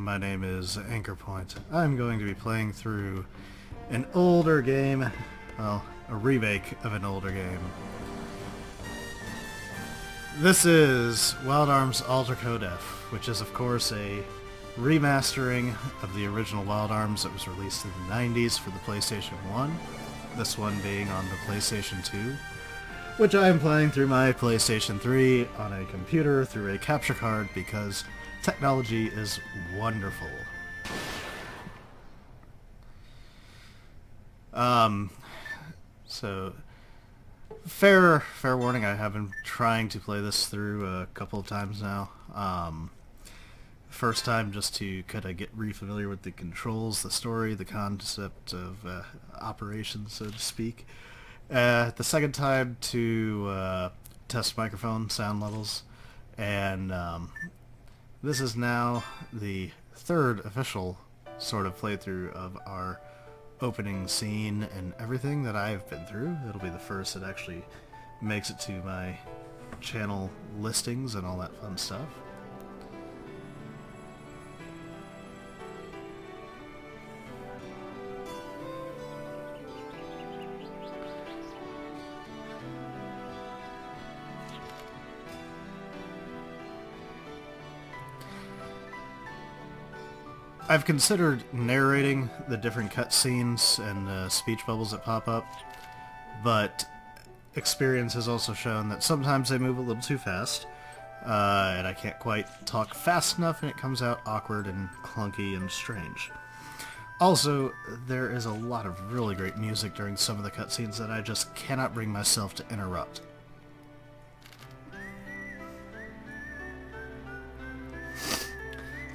my name is Anchor Point. I'm going to be playing through an older game, well, a remake of an older game. This is Wild Arms Alter Code F, which is of course a remastering of the original Wild Arms that was released in the 90s for the PlayStation 1, this one being on the PlayStation 2, which I am playing through my PlayStation 3 on a computer through a capture card because technology is wonderful. So fair warning, I have been trying to play this through a couple of times now. First time just to kind of get re-familiar with the controls, the story, the concept of operations, so to speak. The second time to test microphone sound levels, and this is now the third official sort of playthrough of our opening scene and everything that I've been through. It'll be the first that actually makes it to my channel listings and all that fun stuff. I've considered narrating the different cutscenes and speech bubbles that pop up, but experience has also shown that sometimes they move a little too fast, and I can't quite talk fast enough and it comes out awkward and clunky and strange. Also, there is a lot of really great music during some of the cutscenes that I just cannot bring myself to interrupt.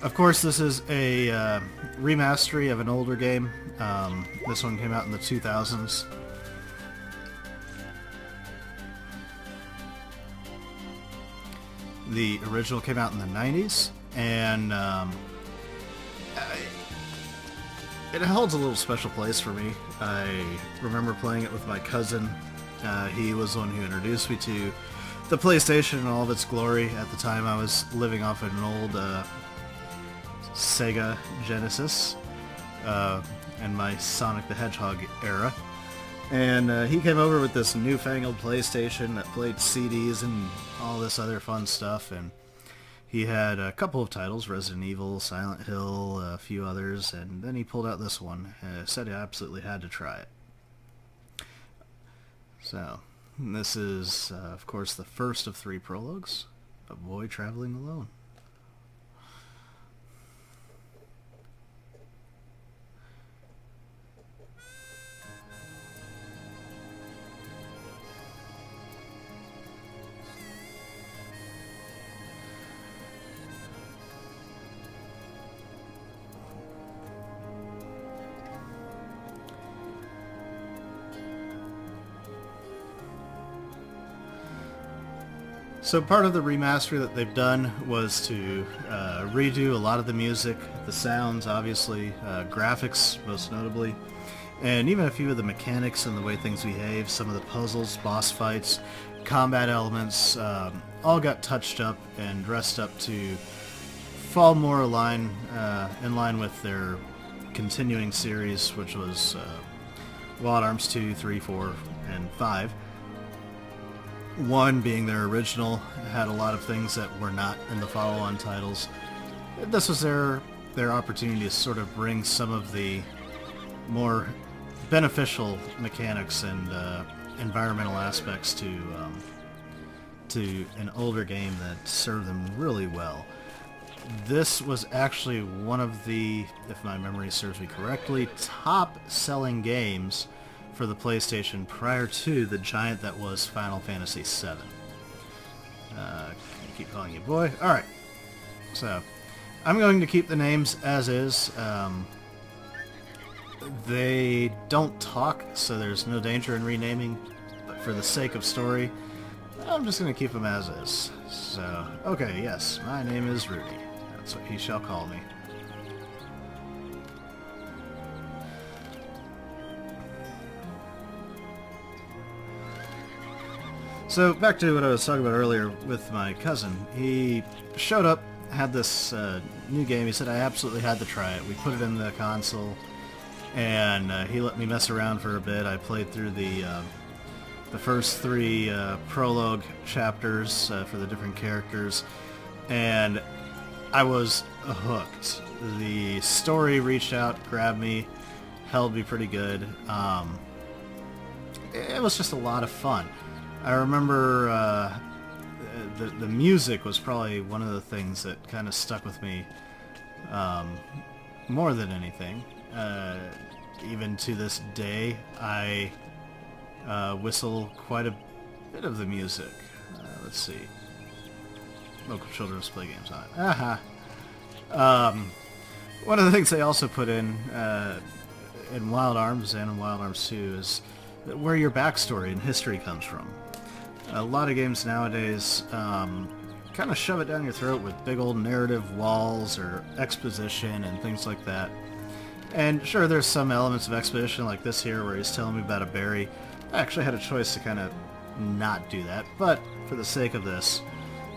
Of course, this is a remastery of an older game. This one came out in the 2000s. The original came out in the 90s, and it holds a little special place for me. I remember playing it with my cousin. He was the one who introduced me to the PlayStation and all of its glory. At the time, I was living off an old Sega Genesis and my Sonic the Hedgehog era, and he came over with this newfangled PlayStation that played CDs and all this other fun stuff, and he had a couple of titles, Resident Evil, Silent Hill, a few others, and then he pulled out this one and said he absolutely had to try it. So this is of course the first of 3 prologues, A Boy Traveling Alone. So part of the remaster that they've done was to redo a lot of the music, the sounds obviously, graphics most notably, and even a few of the mechanics and the way things behave, some of the puzzles, boss fights, combat elements, all got touched up and dressed up to fall more in line with their continuing series, which was Wild Arms 2, 3, 4, and 5. 1 being their original, had a lot of things that were not in the follow-on titles. This was their opportunity to sort of bring some of the more beneficial mechanics and environmental aspects to an older game that served them really well. This was actually one of the, if my memory serves me correctly, top-selling games for the PlayStation prior to the giant that was Final Fantasy VII. Keep calling you boy. Alright, so I'm going to keep the names as is. They don't talk, so there's no danger in renaming, but for the sake of story, I'm just going to keep them as is. So, okay, yes, my name is Rudy. That's what he shall call me. So back to what I was talking about earlier with my cousin. He showed up had this new game. He said I absolutely had to try it. We put it in the console, and he let me mess around for a bit. I played through the first 3 prologue chapters for the different characters, and I was hooked. The story reached out, grabbed me, held me pretty good. It was just a lot of fun. I remember the music was probably one of the things that kind of stuck with me more than anything. Even to this day, I whistle quite a bit of the music. Let's see. Local children's play games on it. Aha! One of the things they also put in Wild Arms and in Wild Arms 2 is where your backstory and history comes from. A lot of games nowadays kind of shove it down your throat with big old narrative walls or exposition and things like that. And sure, there's some elements of exposition like this here where he's telling me about a berry. I actually had a choice to kind of not do that, but for the sake of this,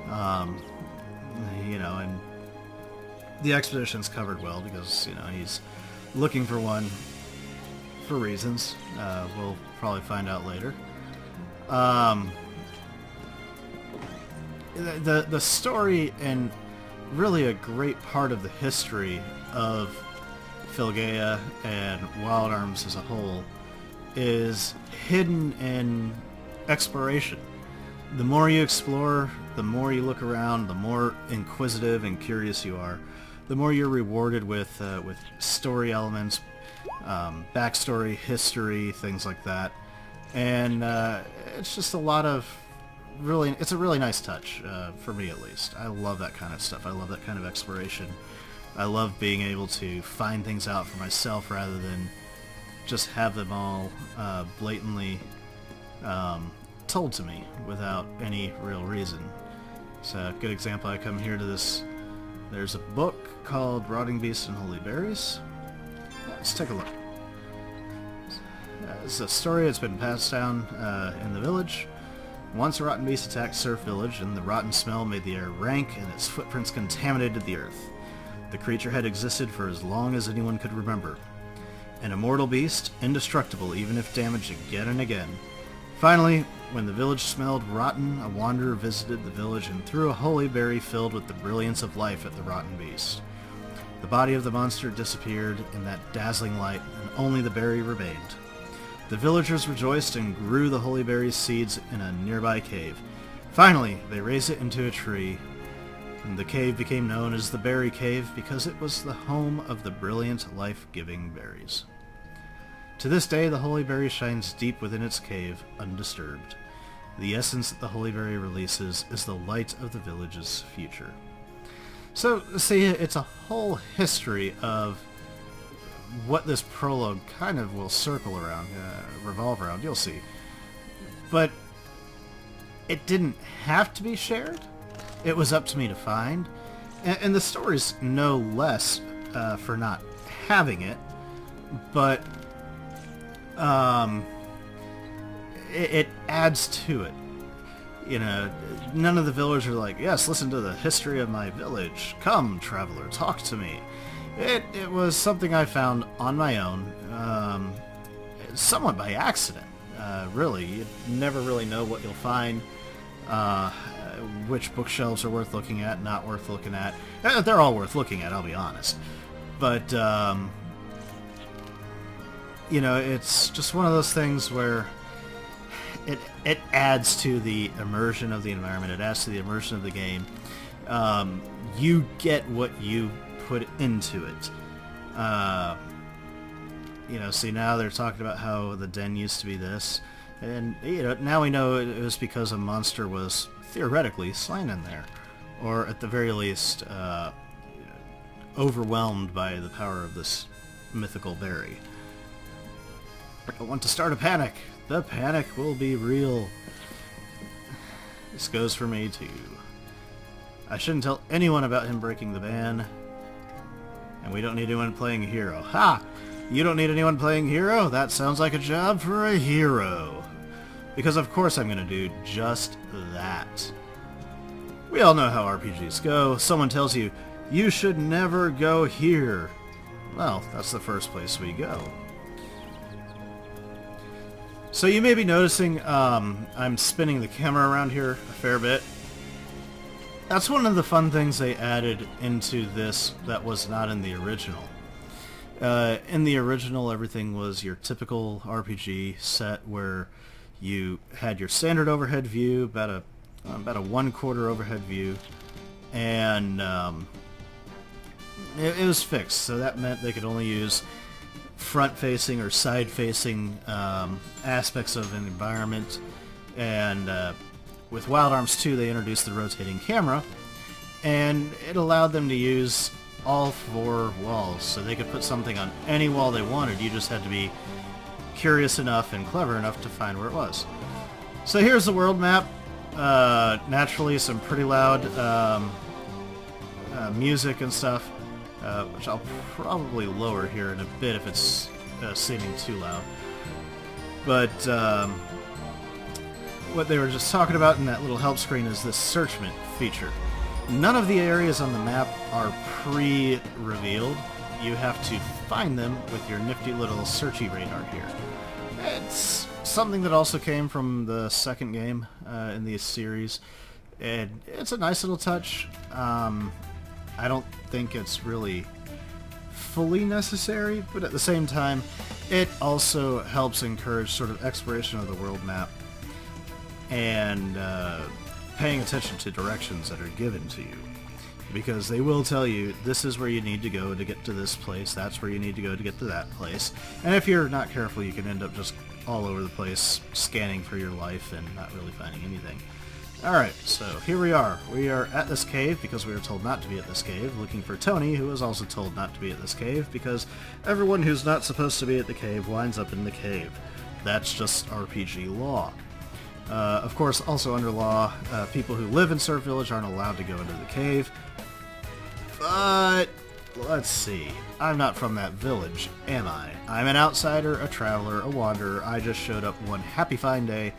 you know, and the exposition's covered well because, you know, he's looking for one for reasons. We'll probably find out later. The story and really a great part of the history of Filgaia and Wild Arms as a whole is hidden in exploration. The more you explore, the more you look around, the more inquisitive and curious you are, the more you're rewarded with story elements, backstory, history, things like that. And it's just a lot of it's a really nice touch, for me at least. I love that kind of stuff. I love that kind of exploration. I love being able to find things out for myself rather than just have them all blatantly told to me without any real reason. So a good example, I come here to this, there's a book called Rotting Beasts and Holy Berries. Let's take a look. It's a story that's been passed down in the village. Once a rotten beast attacked Surf Village, and the rotten smell made the air rank, and its footprints contaminated the earth. The creature had existed for as long as anyone could remember. An immortal beast, indestructible even if damaged again and again. Finally, when the village smelled rotten, a wanderer visited the village and threw a holy berry filled with the brilliance of life at the rotten beast. The body of the monster disappeared in that dazzling light, and only the berry remained. The villagers rejoiced and grew the holy berry's seeds in a nearby cave. Finally, they raised it into a tree, and the cave became known as the Berry Cave because it was the home of the brilliant, life-giving berries. To this day, the holy berry shines deep within its cave, undisturbed. The essence that the holy berry releases is the light of the village's future. So, see, it's a whole history of what this prologue kind of will circle around, revolve around, you'll see. But it didn't have to be shared. It was up to me to find. And the story's no less for not having it, but it adds to it. You know, none of the villagers are like, yes, listen to the history of my village. Come, traveler, talk to me. It was something I found on my own, somewhat by accident, really. You never really know what you'll find, which bookshelves are worth looking at, not worth looking at. They're all worth looking at, I'll be honest. But, you know, it's just one of those things where it adds to the immersion of the environment, it adds to the immersion of the game. You get what you put into it. You know, see, now they're talking about how the den used to be this, and you know, now we know it was because a monster was theoretically slain in there, or at the very least overwhelmed by the power of this mythical berry. I don't want to start a panic. The panic will be real. This goes for me too. I shouldn't tell anyone about him breaking the ban. And we don't need anyone playing a hero. Ha! You don't need anyone playing hero? That sounds like a job for a hero. Because of course I'm going to do just that. We all know how RPGs go. Someone tells you, you should never go here. Well, that's the first place we go. So you may be noticing I'm spinning the camera around here a fair bit. That's one of the fun things they added into this that was not in the original. In the original, everything was your typical RPG set where you had your standard overhead view, about a 1/4 overhead view, and it was fixed. So that meant they could only use front-facing or side-facing aspects of an environment. And with Wild Arms 2, they introduced the rotating camera, and it allowed them to use all 4 walls, so they could put something on any wall they wanted. You just had to be curious enough and clever enough to find where it was. So here's the world map. Naturally, some pretty loud music and stuff, which I'll probably lower here in a bit if it's seeming too loud. But what they were just talking about in that little help screen is this searchment feature. None of the areas on the map are pre-revealed. You have to find them with your nifty little searchy radar here. It's something that also came from the second game in the series, and it's a nice little touch. I don't think it's really fully necessary, but at the same time, it also helps encourage sort of exploration of the world map and paying attention to directions that are given to you. Because they will tell you, this is where you need to go to get to this place, that's where you need to go to get to that place. And if you're not careful, you can end up just all over the place, scanning for your life and not really finding anything. Alright, so here we are. We are at this cave because we were told not to be at this cave, looking for Tony, who was also told not to be at this cave, because everyone who's not supposed to be at the cave winds up in the cave. That's just RPG law. Of course, also under law, people who live in Surf Village aren't allowed to go into the cave. But, let's see. I'm not from that village, am I? I'm an outsider, a traveler, a wanderer. I just showed up one happy fine day.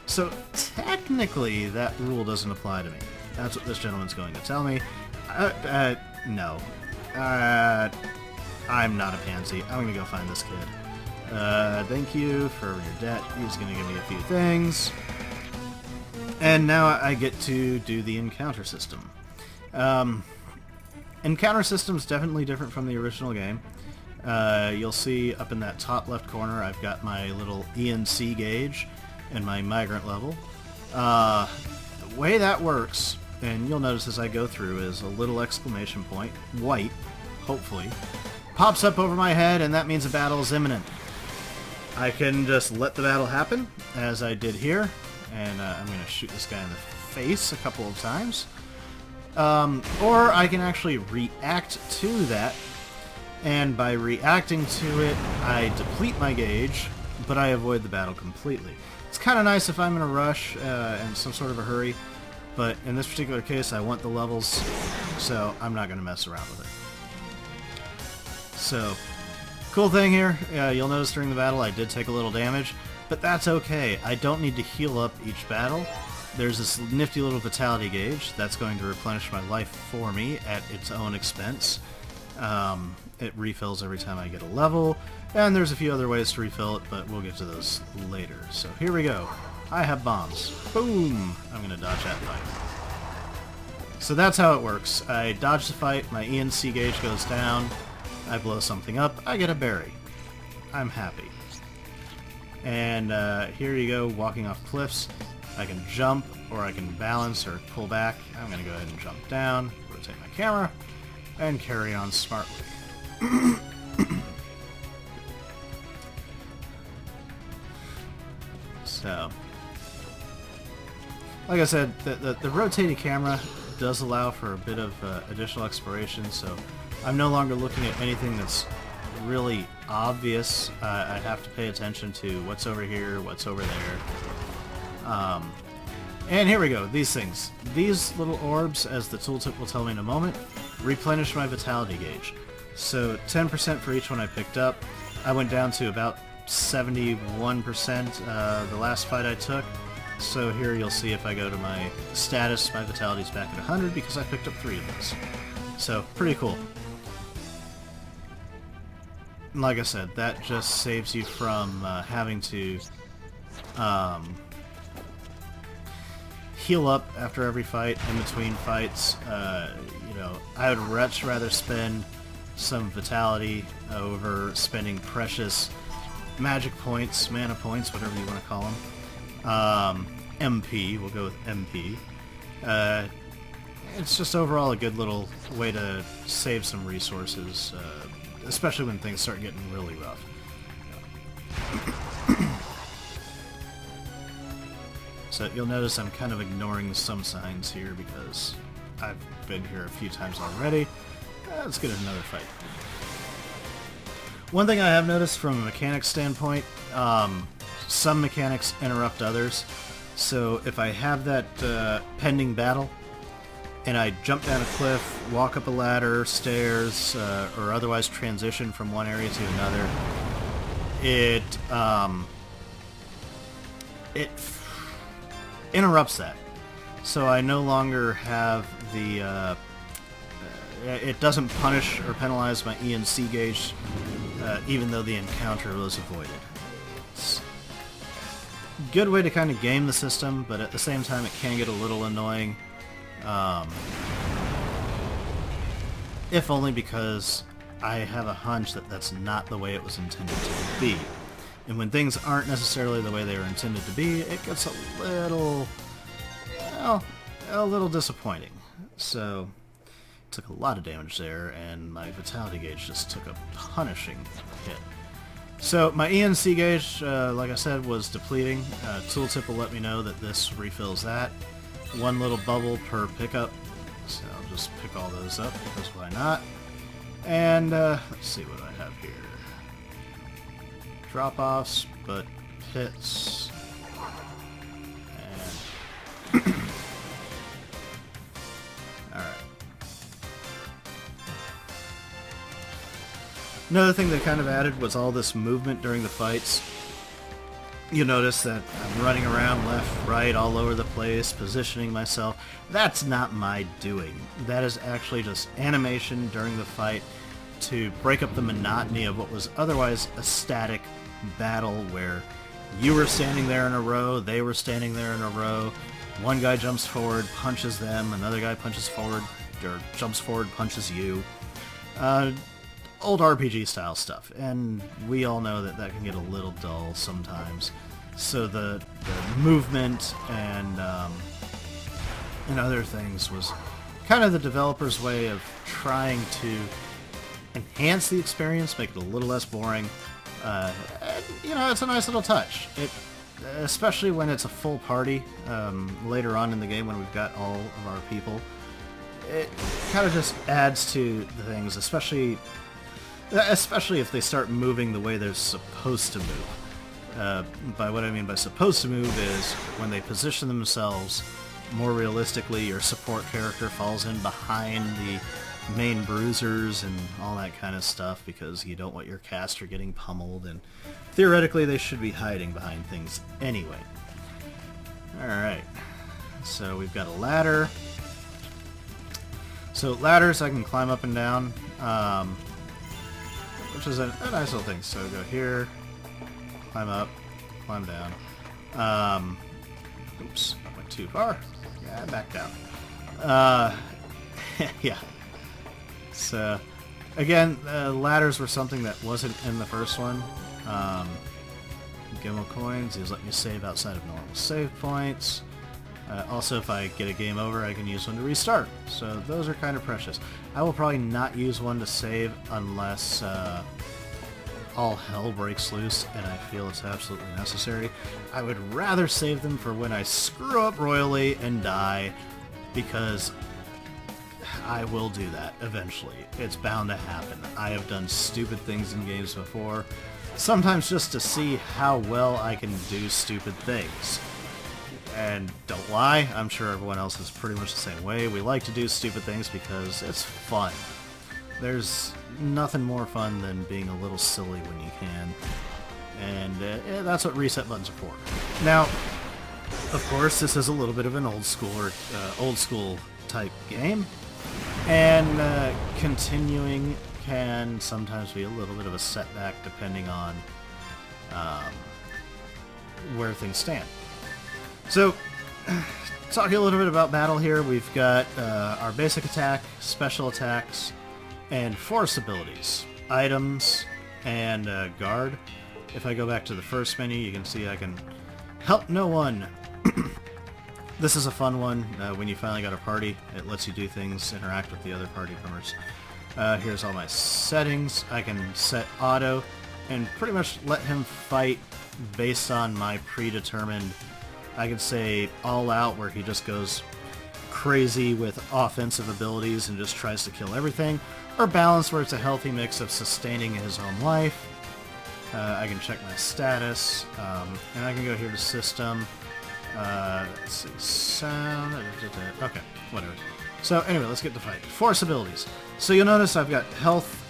So, technically, that rule doesn't apply to me. That's what this gentleman's going to tell me. No. I'm not a pansy. I'm going to go find this kid. Thank you for your debt. He's going to give me a few things. And now I get to do the encounter system. Encounter system's definitely different from the original game. You'll see up in that top left corner I've got my little ENC gauge and my migrant level. The way that works, and you'll notice as I go through, is a little exclamation point, white, hopefully, pops up over my head, and that means a battle is imminent. I can just let the battle happen, as I did here, and I'm going to shoot this guy in the face a couple of times. Or I can actually react to that, and by reacting to it, I deplete my gauge, but I avoid the battle completely. It's kind of nice if I'm in a rush and some sort of a hurry, but in this particular case I want the levels, so I'm not going to mess around with it. So, cool thing here, you'll notice during the battle I did take a little damage, but that's okay. I don't need to heal up each battle. There's this nifty little vitality gauge that's going to replenish my life for me at its own expense. It refills every time I get a level, and there's a few other ways to refill it, but we'll get to those later. So here we go. I have bombs. Boom! I'm going to dodge that fight. So that's how it works. I dodge the fight, my ENC gauge goes down, I blow something up, I get a berry. I'm happy. And here you go, walking off cliffs. I can jump, or I can balance, or pull back. I'm going to go ahead and jump down, rotate my camera, and carry on smartly. So, like I said, the rotating camera does allow for a bit of additional exploration, so I'm no longer looking at anything that's really obvious. I have to pay attention to what's over here, what's over there. And here we go, these things. These little orbs, as the tooltip will tell me in a moment, replenish my vitality gauge. So 10% for each one I picked up. I went down to about 71% the last fight I took. So here you'll see if I go to my status, my vitality's back at 100 because I picked up 3 of those. So, pretty cool. Like I said, that just saves you from having to heal up after every fight, in between fights. You know, I would much rather spend some vitality over spending precious magic points, mana points, whatever you want to call them. MP, we'll go with MP. It's just overall a good little way to save some resources, especially when things start getting really rough. So you'll notice I'm kind of ignoring some signs here because I've been here a few times already. Let's get another fight. One thing I have noticed from a mechanics standpoint, some mechanics interrupt others. So if I have that pending battle, and I jump down a cliff, walk up a ladder, stairs, or otherwise transition from one area to another, it interrupts that. So I no longer have the... it doesn't punish or penalize my ENC gauge, even though the encounter was avoided. It's a good way to kind of game the system, but at the same time it can get a little annoying. If only because I have a hunch that that's not the way it was intended to be. And when things aren't necessarily the way they were intended to be, it gets a little, well, a little disappointing. So, took a lot of damage there, and my vitality gauge just took a punishing hit. So, my ENC gauge, like I said, was depleting. Tooltip will let me know that this refills that. One little bubble per pickup, so I'll just pick all those up because why not? And let's see what I have here. Drop-offs, but hits. And alright. Another thing they kind of added was all this movement during the fights. You notice that I'm running around left, right, all over the place, positioning myself. That's not my doing. That is actually just animation during the fight to break up the monotony of what was otherwise a static battle where you were standing there in a row, they were standing there in a row, one guy jumps forward, punches them, another guy punches forward, or jumps forward, punches you. Old RPG style stuff, and we all know that that can get a little dull sometimes. So the movement and other things was kind of the developer's way of trying to enhance the experience, make it a little less boring. And, you know, it's a nice little touch. It, especially when it's a full party later on in the game when we've got all of our people. It kind of just adds to the things, especially if they start moving the way they're supposed to move. By what I mean by supposed to move is when they position themselves more realistically, your support character falls in behind the main bruisers and all that kind of stuff because you don't want your caster getting pummeled, and theoretically they should be hiding behind things anyway. Alright, so we've got a ladder. So ladders I can climb up and down, which is a nice little thing. So go here, climb up, climb down. Oops, I went too far. Yeah, back down. Yeah. So, again, ladders were something that wasn't in the first one. Gimel coins, these let me save outside of normal save points. Also, if I get a game over, I can use one to restart. So those are kind of precious. I will probably not use one to save unless all hell breaks loose and I feel it's absolutely necessary. I would rather save them for when I screw up royally and die, because I will do that eventually. It's bound to happen. I have done stupid things in games before, sometimes just to see how well I can do stupid things. And don't lie, I'm sure everyone else is pretty much the same way. We like to do stupid things because it's fun. There's nothing more fun than being a little silly when you can. And that's what reset buttons are for. Now, Of course, this is a little bit of an old school type game, and continuing can sometimes be a little bit of a setback depending on where things stand. So, talking a little bit about battle here, we've got our basic attack, special attacks, and force abilities, items, and guard. If I go back to the first menu, you can see I can help no one. This is a fun one. When you finally got a party, it lets you do things, interact with the other party members. Here's all my settings. I can set auto and pretty much let him fight based on my predetermined, I could say all out, where he just goes crazy with offensive abilities and just tries to kill everything, or balance, where it's a healthy mix of sustaining his own life. I can check my status, and I can go here to system. Let's see, sound, okay, whatever. So anyway, let's get to fight. Force abilities. So you'll notice I've got health,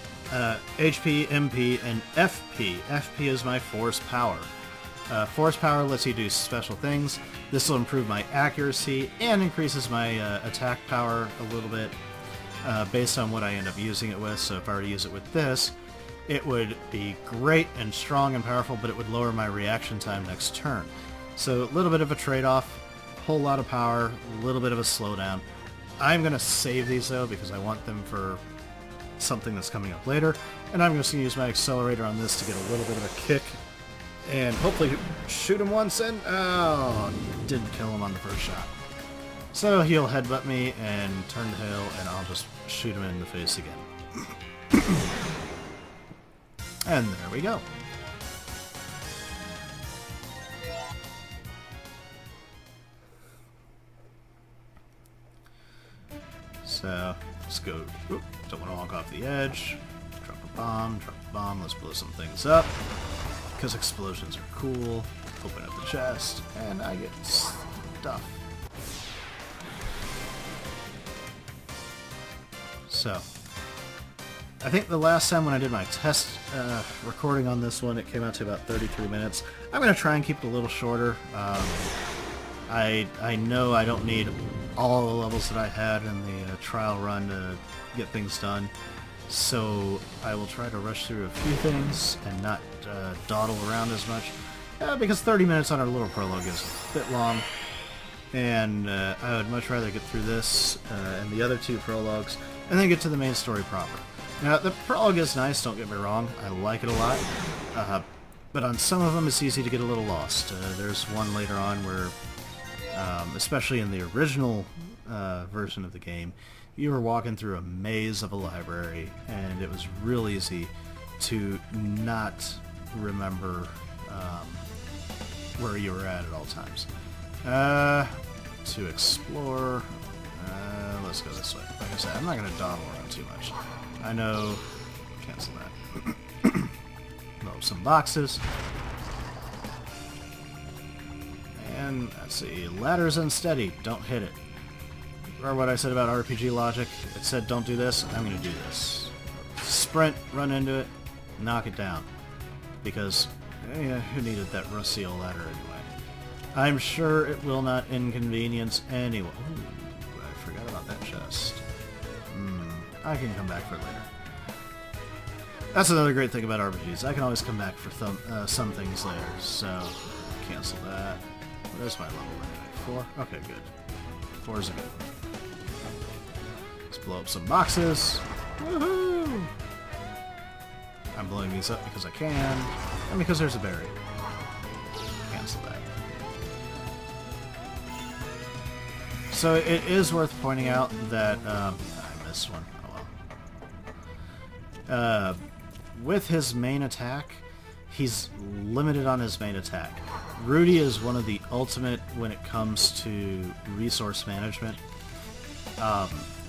HP, MP, and FP. FP is my force power. Force power lets you do special things. This will improve my accuracy and increases my attack power a little bit based on what I end up using it with. So if I were to use it with this, it would be great and strong and powerful, but it would lower my reaction time next turn. So a little bit of a trade-off, whole lot of power, a little bit of a slowdown. I'm going to save these though because I want them for something that's coming up later, and I'm just going to use my accelerator on this to get a little bit of a kick and hopefully shoot him once, and oh, didn't kill him on the first shot. So he'll headbutt me and turn to hail, and I'll just shoot him in the face again. And there we go. So let's go. Oop, don't want to walk off the edge. Drop a bomb. Let's blow some things up because explosions are cool. Open up the chest, and I get stuff. So I think the last time when I did my test recording on this one, it came out to about 33 minutes. I'm going to try and keep it a little shorter. I know I don't need all the levels that I had in the trial run to get things done, so I will try to rush through a few things and not dawdle around as much, because 30 minutes on our little prologue is a bit long, and I would much rather get through this and the other two prologues, and then get to the main story proper. Now, the prologue is nice, don't get me wrong, I like it a lot, but on some of them it's easy to get a little lost. There's one later on where, especially in the original version of the game, you were walking through a maze of a library, and it was real easy to not remember where you were at all times. To explore, let's go this way. Like I said, I'm not going to dawdle around too much. I know, cancel that. Blow up some boxes. And let's see, ladder's unsteady, don't hit it. Remember what I said about RPG logic? It said don't do this, I'm going to do this. Sprint, run into it, knock it down. Because, who needed that rusty old ladder anyway? I'm sure it will not inconvenience anyone. Ooh, I forgot about that chest. I can come back for it later. That's another great thing about RPGs. I can always come back for some things later, so cancel that. Where's my level anyway? 4? Okay, good. 4 is a good one. Let's blow up some boxes. Woohoo! I'm blowing these up because I can, and because there's a berry. Cancel that. So it is worth pointing out that, I missed one. Oh well. With his main attack, he's limited on his main attack. Rudy is one of the ultimate when it comes to resource management.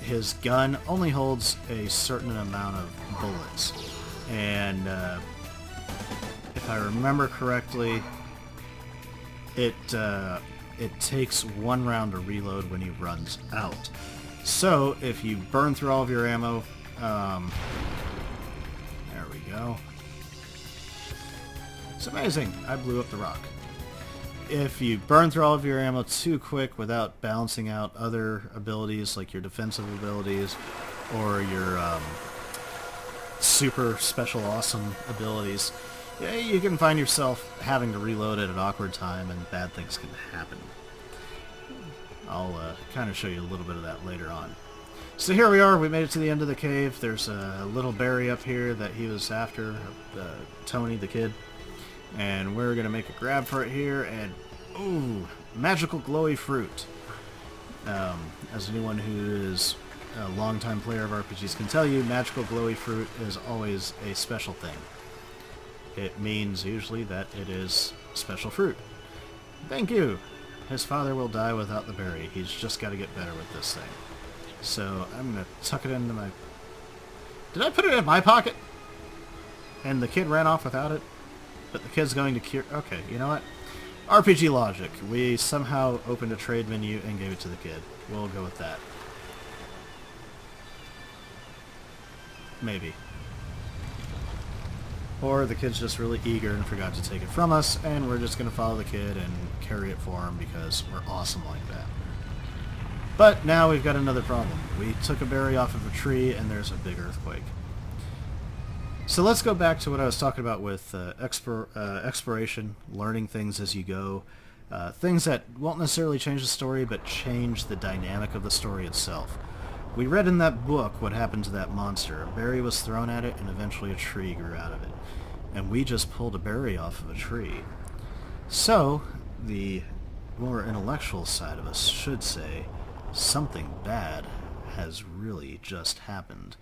His gun only holds a certain amount of bullets, and if I remember correctly, it takes 1 round to reload when he runs out. So if you burn through all of your ammo, there we go. It's amazing. I blew up the rock. if you burn through all of your ammo too quick without balancing out other abilities, like your defensive abilities or your super special awesome abilities, yeah, you can find yourself having to reload at an awkward time and bad things can happen. I'll kind of show you a little bit of that later on. So here we are, we made it to the end of the cave. There's a little berry up here that he was after, Tony the kid. And we're going to make a grab for it here, and ooh, magical glowy fruit. As anyone who is a longtime player of RPGs can tell you, magical glowy fruit is always a special thing. It means usually that it is special fruit. Thank you! His father will die without the berry. He's just got to get better with this thing. So I'm going to tuck it into my... Did I put it in my pocket? And the kid ran off without it? But the kid's going to cure... Okay, you know what? RPG logic. We somehow opened a trade menu and gave it to the kid. We'll go with that. Maybe. Or the kid's just really eager and forgot to take it from us, and we're just going to follow the kid and carry it for him because we're awesome like that. But now we've got another problem. We took a berry off of a tree, and there's a big earthquake. So let's go back to what I was talking about with exploration, learning things as you go. Things that won't necessarily change the story, but change the dynamic of the story itself. We read in that book what happened to that monster. A berry was thrown at it, and eventually a tree grew out of it. And we just pulled a berry off of a tree. So, the more intellectual side of us should say, something bad has really just happened.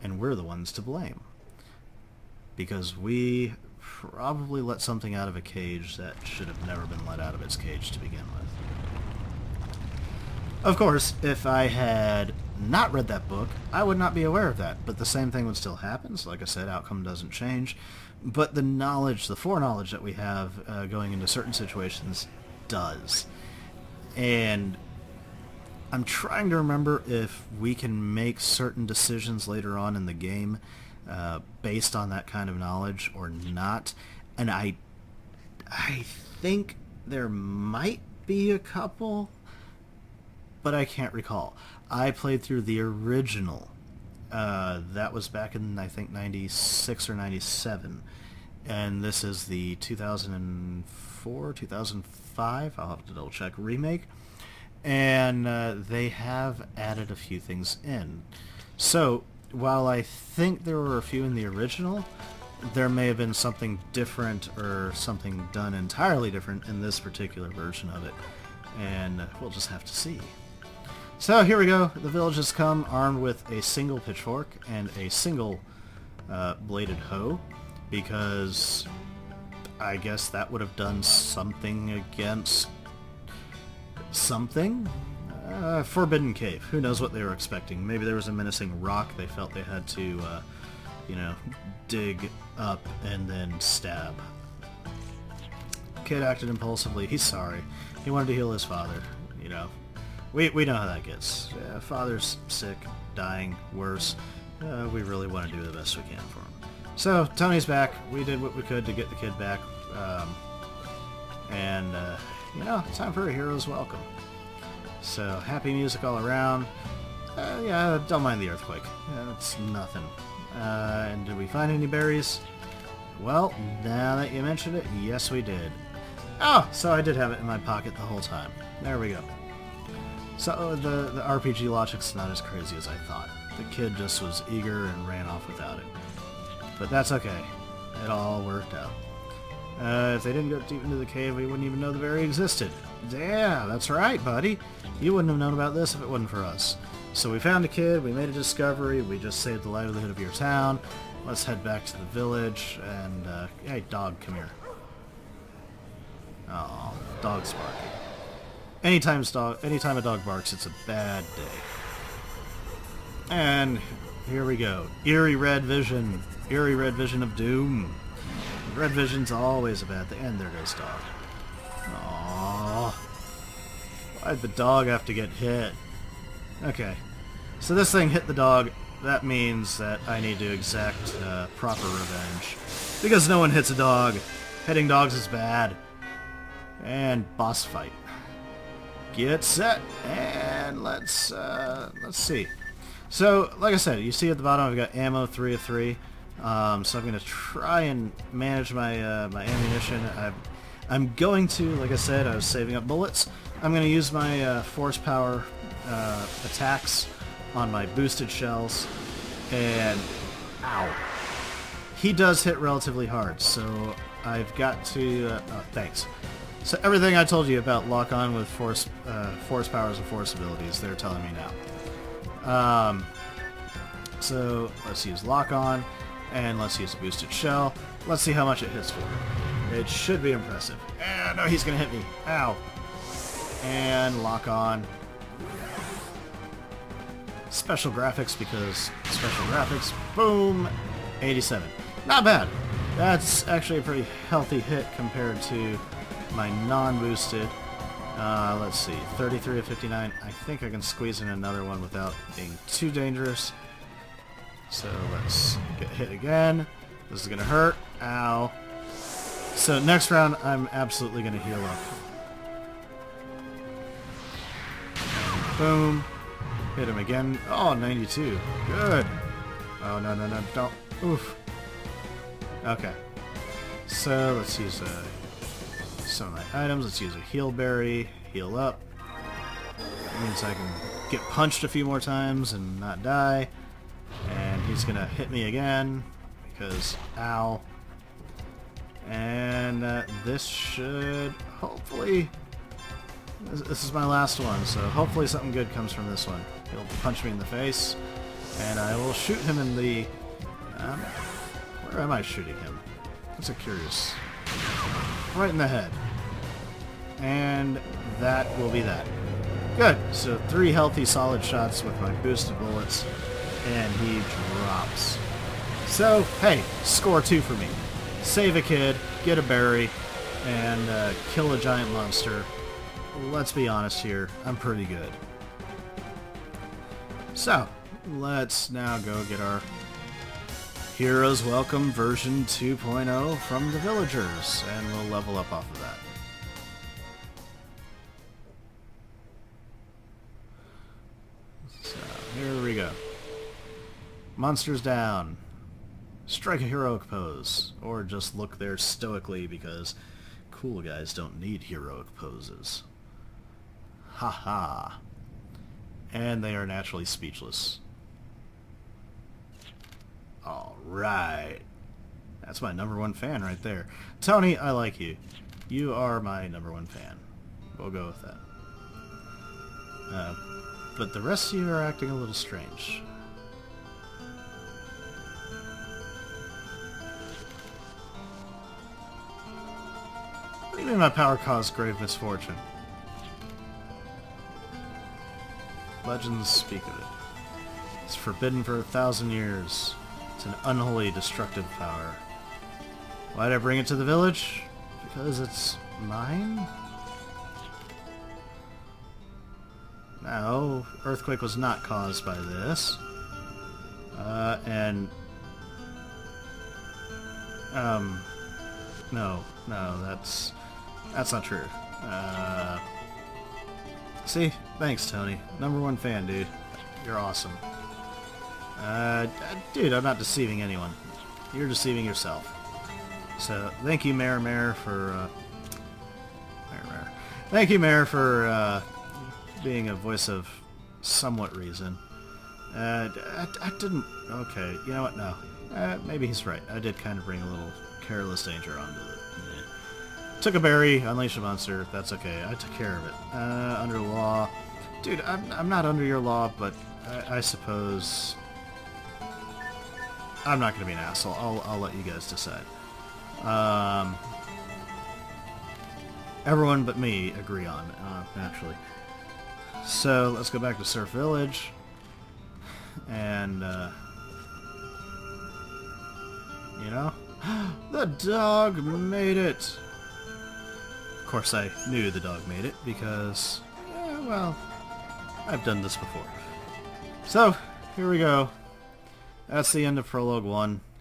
And we're the ones to blame. Because we probably let something out of a cage that should have never been let out of its cage to begin with. Of course, if I had not read that book, I would not be aware of that, but the same thing would still happen. So like I said, outcome doesn't change, but the knowledge, the foreknowledge that we have going into certain situations does. And I'm trying to remember if we can make certain decisions later on in the game based on that kind of knowledge or not. And I think there might be a couple, but I can't recall. I played through the original. That was back in, I think, 96 or 97. And this is the 2004, 2005, I'll have to double check, remake. And they have added a few things in. So, while I think there were a few in the original, there may have been something different or something done entirely different in this particular version of it. And we'll just have to see. So here we go. The village has come armed with a single pitchfork and a single bladed hoe, because I guess that would have done something against something. Forbidden cave. Who knows what they were expecting? Maybe there was a menacing rock they felt they had to, dig up and then stab. Kid acted impulsively. He's sorry. He wanted to heal his father. We know how that gets. Father's sick, dying, worse. We really want to do the best we can for him. So, Tony's back. We did what we could to get the kid back. Time for a hero's welcome. So, happy music all around. Don't mind the earthquake. It's nothing. And did we find any berries? Well, now that you mentioned it, yes we did. Oh, so I did have it in my pocket the whole time. There we go. So the RPG logic's not as crazy as I thought. The kid just was eager and ran off without it. But that's okay. It all worked out. If they didn't go deep into the cave, we wouldn't even know the berry existed. Yeah, that's right, buddy. You wouldn't have known about this if it wasn't for us. So we found a kid, we made a discovery, we just saved the livelihood of your town. Let's head back to the village, and, hey, dog, come here. Aw, dog's barking. Anytime a dog barks, it's a bad day. And here we go. Eerie red vision. Eerie red vision of doom. Red vision's always a bad thing. And there goes dog. Aww. Why'd the dog have to get hit? Okay. So this thing hit the dog. That means that I need to exact proper revenge. Because no one hits a dog. Hitting dogs is bad. And boss fight. Get set, and let's see. So, like I said, you see at the bottom I've got ammo 3 of 3. So I'm going to try and manage my my ammunition. I'm going to, like I said, I was saving up bullets. I'm going to use my force power attacks on my boosted shells, and ow. He does hit relatively hard, so I've got to... oh, thanks. So everything I told you about lock-on with force powers and force abilities, they're telling me now. So let's use lock-on, and let's use a boosted shell. Let's see how much it hits for. It should be impressive. No, he's going to hit me. Ow. And lock-on. Special graphics, because special graphics. Boom. 87. Not bad. That's actually a pretty healthy hit compared to my non-boosted. Let's see. 33 of 59. I think I can squeeze in another one without being too dangerous. So let's get hit again. This is going to hurt. Ow. So next round, I'm absolutely going to heal up. And boom. Hit him again. Oh, 92. Good. Oh, no, no, no. Don't. Oof. Okay. So let's use some of my items. Let's use a heal berry. Heal up. That means I can get punched a few more times and not die. And he's going to hit me again because, ow. And this should hopefully... This is my last one, so hopefully something good comes from this one. He'll punch me in the face, and I will shoot him in the... where am I shooting him? That's a curious... Right in the head. And that will be that. Good. So 3 healthy solid shots with my boosted bullets, and he drops. So, hey, score 2 for me. Save a kid, get a berry, and kill a giant monster. Let's be honest here, I'm pretty good. So, let's now go get our Heroes Welcome version 2.0 from the villagers, and we'll level up off of that. So, here we go. Monsters down. Strike a heroic pose, or just look there stoically because cool guys don't need heroic poses. Haha. And they are naturally speechless. Alright. That's my #1 fan right there. Tony, I like you. You are my #1 fan. We'll go with that. But the rest of you are acting a little strange. What do you mean my power caused grave misfortune? Legends speak of it. It's forbidden for 1,000 years. It's an unholy, destructive power. Why'd I bring it to the village? Because it's mine? No, earthquake was not caused by this. No, that's not true. See? Thanks, Tony. #1 fan, dude. You're awesome. Dude, I'm not deceiving anyone. You're deceiving yourself. So, thank you, Mayor, for, Thank you, Mayor, for, being a voice of somewhat reason. I didn't... Okay, you know what? No. Maybe he's right. I did kind of bring a little careless danger onto it. Yeah. Took a berry, unleashed a monster. That's okay. I took care of it. Under law... Dude, I'm not under your law, but I suppose... I'm not going to be an asshole. I'll let you guys decide. Everyone but me agree on, naturally. So, let's go back to Surf Village. And, you know? The dog made it! Of course, I knew the dog made it, because, well, I've done this before. So, here we go. That's the end of Prologue 1.